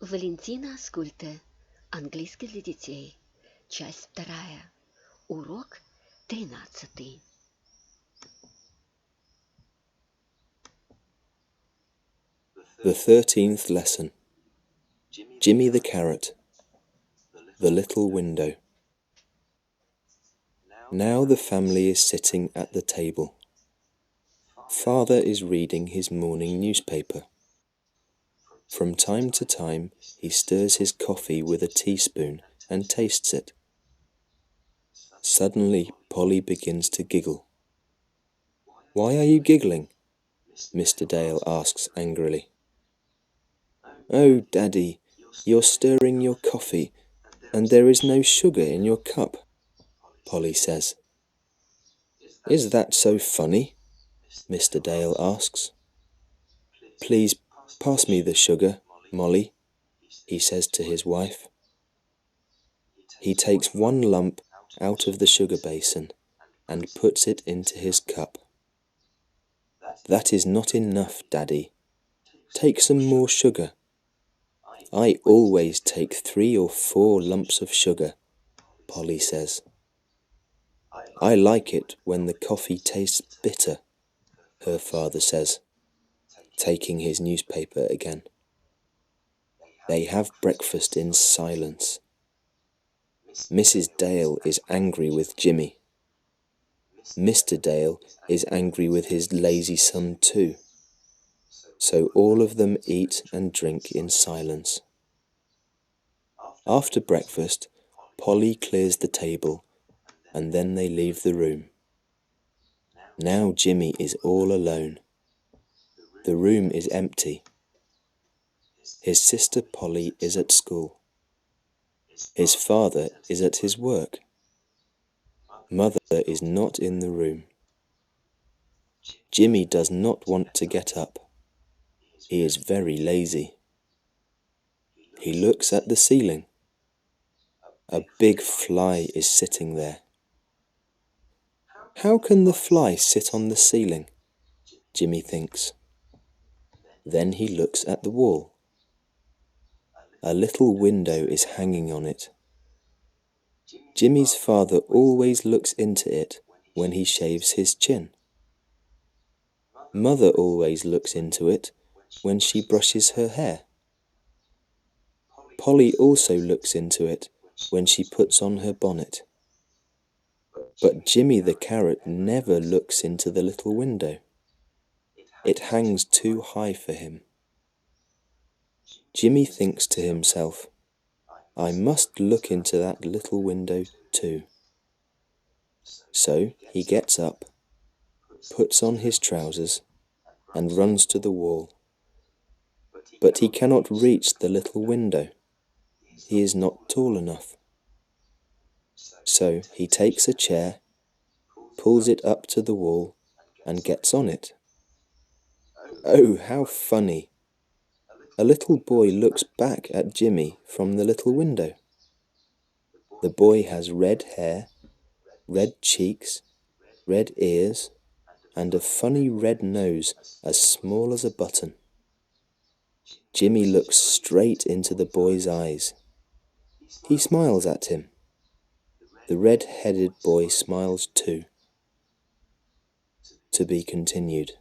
Валентина Скультэ. Английский для детей. Часть 2. Урок 13. The 13th lesson. Jimmy the Carrot. The Little Window. Now the family is sitting at the table. Father is reading his morning newspaper. From time to time, he stirs his coffee with a teaspoon and tastes it. Suddenly, Polly begins to giggle. "Why are you giggling?" Mr. Dale asks angrily. "Oh, Daddy, you're stirring your coffee, and there is no sugar in your cup," Polly says. "Is that so funny?" Mr. Dale asks. "Please pass me the sugar, Molly," he says to his wife. He takes one lump out of the sugar basin and puts it into his cup. "That is not enough, Daddy. Take some more sugar." "I always take 3 or 4 lumps of sugar," Polly says. "I like it when the coffee tastes bitter," her father says, taking his newspaper again. They have breakfast in silence. Mrs. Dale is angry with Jimmy. Mr. Dale is angry with his lazy son too. So all of them eat and drink in silence. After breakfast, Polly clears the table, and then they leave the room. Now Jimmy is all alone. The room is empty. His sister Polly is at school. His father is at his work. Mother is not in the room. Jimmy does not want to get up. He is very lazy. He looks at the ceiling. A big fly is sitting there. How can the fly sit on the ceiling? Jimmy thinks. Then he looks at the wall. A little window is hanging on it. Jimmy's father always looks into it when he shaves his chin. Mother always looks into it when she brushes her hair. Polly also looks into it when she puts on her bonnet. But Jimmy the Carrot never looks into the little window. It hangs too high for him. Jimmy thinks to himself, "I must look into that little window too." So he gets up, puts on his trousers, and runs to the wall. But he cannot reach the little window. He is not tall enough. So he takes a chair, pulls it up to the wall, and gets on it. Oh, how funny! A little boy looks back at Jimmy from the little window. The boy has red hair, red cheeks, red ears, and a funny red nose as small as a button. Jimmy looks straight into the boy's eyes. He smiles at him. The red-headed boy smiles too. To be continued.